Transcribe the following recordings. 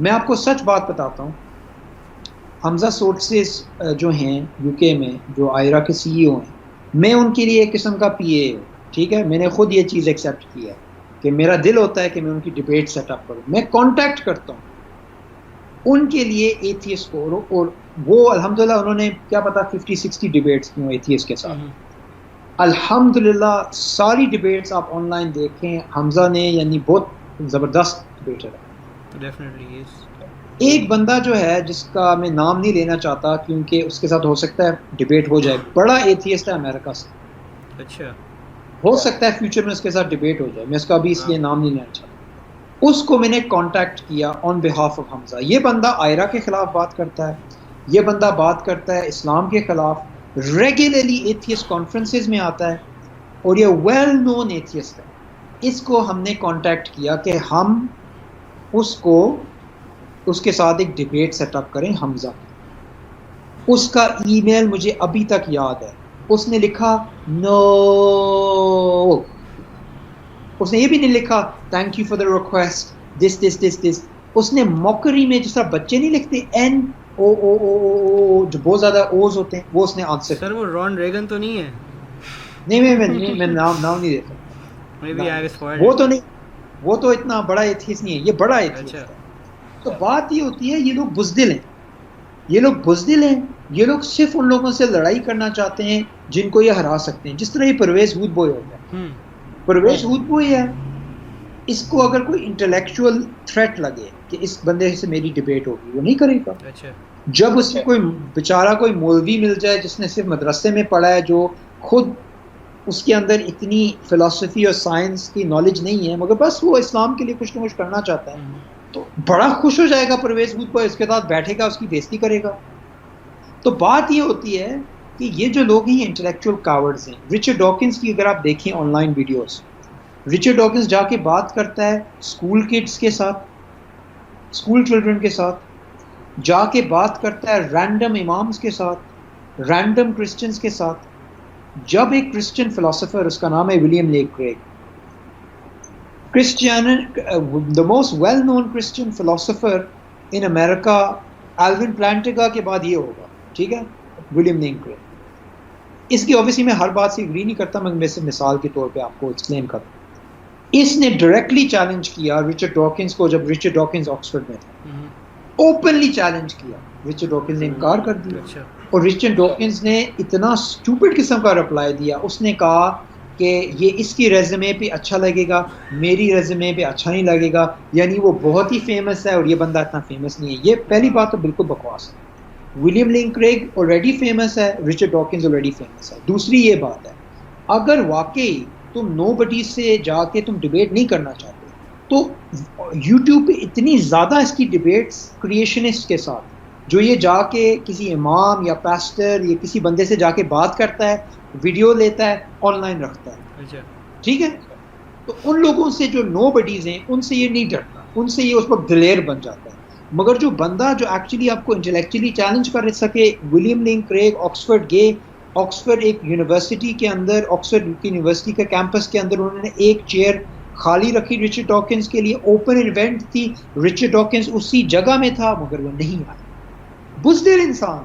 میں آپ کو سچ بات بتاتا ہوں، حمزہ سورسز جو ہیں یو کے میں، جو آئرا کے سی ای او ہیں، میں ان کے لیے ایک قسم کا پی اے ہوں، ٹھیک ہے. میں نے خود یہ چیز ایکسیپٹ کی ہے کہ میرا دل ہوتا ہے کہ میں ان کی ڈبیٹ سیٹ اپ کروں. میں کانٹیکٹ کرتا ہوں ان کے لیے ایتھیسٹ کو، اور وہ الحمدللہ انہوں نے کیا پتا 50-60 ڈبیٹس کی ہوں ایتھیسٹ کے ساتھ. الحمدللہ ساری ڈبیٹس آپ آن لائن دیکھیں، حمزہ نے یعنی بہت زبردست ڈبیٹر ہے. ایک بندہ جو ہے جس کا میں نام نہیں لینا چاہتا کیونکہ اس کے ساتھ ہو سکتا ہے ڈبیٹ ہو جائے، بڑا ایتھیسٹ ہے امریکہ سے، اچھا ہو سکتا ہے فیوچر میں اس کے ساتھ ڈبیٹ ہو جائے، میں اس کا ابھی اس لیے نام نہیں لینا چاہتا. اس کو میں نے کانٹیکٹ کیا آن بہاف آف حمزہ. یہ بندہ آئرا کے خلاف بات کرتا ہے، یہ بندہ بات کرتا ہے اسلام کے خلاف، ریگولرلی ایتھیسٹ کانفرنسز میں آتا ہے، اور یہ ویل نون ایتھیسٹ ہے. اس کو ہم نے کانٹیکٹ کیا کہ ہم اس کے ساتھ ایک ڈبیٹ سیٹ اپ کریں حمزہ. اس کا ای میل مجھے ابھی تک یاد ہے. اس نے لکھا نو، اس نے یہ بھی نہیں لکھا thank you for the request دس دس دس دس. اس نے موکری میں جس طرح بچے نہیں لکھتے این او او او او جو بہت زیادہ اوز ہوتے ہیں، وہ اس نے آنسر. سر وہ رون ریگن تو نہیں ہے؟ نہیں میں نام نہیں دے سکتا. وہ تو نہیں، وہ تو اتنا بڑا ایتھیسٹ نہیں ہے، یہ بڑا ایتھیسٹ ہے. تو بات یہ ہوتی ہے یہ لوگ بزدل ہیں، یہ لوگ بزدل ہیں، یہ لوگ صرف ان لوگوں سے لڑائی کرنا چاہتے ہیں جن کو یہ ہرا سکتے ہیں. جس طرح یہ پرویز ہود بوائے ہوتا ہے، پرویز ہود بوائے ہے، اس کو اگر کوئی انٹلیکچوئل تھریٹ لگے کہ اس بندے سے میری ڈبیٹ ہوگی، وہ نہیں کرے گا. جب اس کو کوئی بیچارہ کوئی مولوی مل جائے جس نے صرف مدرسے میں پڑھا ہے، جو خود اس کے اندر اتنی فلسفی اور سائنس کی نالج نہیں ہے، مگر بس وہ اسلام کے لیے کچھ نہ کچھ کرنا چاہتا ہے، تو بڑا خوش ہو جائے گا پرویز ہود بوائے، اس کے ساتھ بیٹھے گا، اس کی بےزتی کرے گا. تو بات یہ ہوتی ہے کہ یہ جو لوگ ہیں یہ انٹلیکچوئل کاورڈز ہیں. رچرڈ ڈاکنز کی اگر آپ دیکھیں on line videos, Richard Dawkins جا کے بات کرتا ہے اسکول کڈس کے ساتھ، اسکول چلڈرن کے ساتھ، جا کے بات کرتا ہے رینڈم امامز کے ساتھ، رینڈم کرسچنز کے ساتھ. جب ایک کرسچن فلاسفر، اس کا نام ہے William Lane Craig, the most well known Christian philosopher in America، Alvin Plantinga کے بعد یہ ہوگا، ٹھیک ہے، ولیم لینک کریگ. اس کی اوبیسلی میں ہر بات سے اگری نہیں کرتا، مگر میں سے مثال کے طور پہ آپ کو ایکسپلین کرتا ہوں. اس نے ڈائریکٹلی چیلنج کیا رچرڈ ڈاکنز کو جب رچرڈ ڈاکنز آکسفورڈ میں تھا، اوپنلی چیلنج کیا. رچرڈ ڈاکنز نے انکار کر دیا، اور رچرڈ ڈاکنز نے اتنا اسٹوپڈ قسم کا رپلائی دیا. اس نے کہا کہ یہ اس کی ریزومے پہ اچھا لگے گا، میری ریزومے پہ اچھا نہیں لگے گا، یعنی وہ بہت ہی فیمس ہے اور یہ بندہ اتنا فیمس نہیں ہے. یہ پہلی بات تو بالکل بکواس ہے. William Lane Craig already famous ہے، رچرڈ ڈاکنز آلریڈی فیمس ہے. دوسری یہ بات ہے، اگر واقعی تم نو بڈی سے جا کے تم ڈبیٹ نہیں کرنا چاہتے تو یوٹیوب پہ اتنی زیادہ اس کی ڈبیٹس کریشنسٹ کے ساتھ، جو یہ جا کے کسی امام یا پاسٹر یا کسی بندے سے جا کے بات کرتا ہے، ویڈیو لیتا ہے، آن لائن رکھتا ہے، ٹھیک ہے. تو ان لوگوں سے جو نو بڈیز ہیں ان سے یہ نہیں ڈرتا، ان سے یہ اس وقت دلیر بن جاتا ہے. مگر جو بندہ جو ایکچولی آپ کو انٹلیکچولی چیلنج کر سکے، ولیم لینک کریگ آکسفورڈ گئے، آکسفورڈ ایک یونیورسٹی کے اندر، آکسفورڈ یونیورسٹی کے کیمپس کے اندر انہوں نے ایک چیئر خالی رکھی رچرڈ ڈاکنز کے لیے، اوپن ایونٹ تھی، رچرڈ ڈاکنز اسی جگہ میں تھا مگر وہ نہیں آیا. بزدل انسان.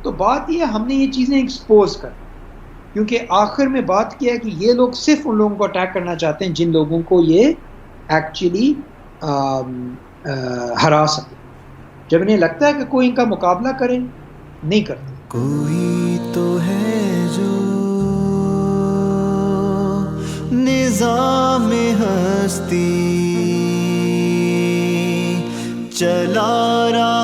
تو بات یہ ہم نے یہ چیزیں ایکسپوز کر، کیونکہ آخر میں بات کیا ہے کہ یہ لوگ صرف ان لوگوں کو اٹیک کرنا چاہتے ہیں جن لوگوں کو یہ ایکچولی ہرا سکے. جب انہیں لگتا ہے کہ کوئی ان کا مقابلہ کرے، نہیں کرتے. کوئی تو ہے جو نظام ہستی چلا رہا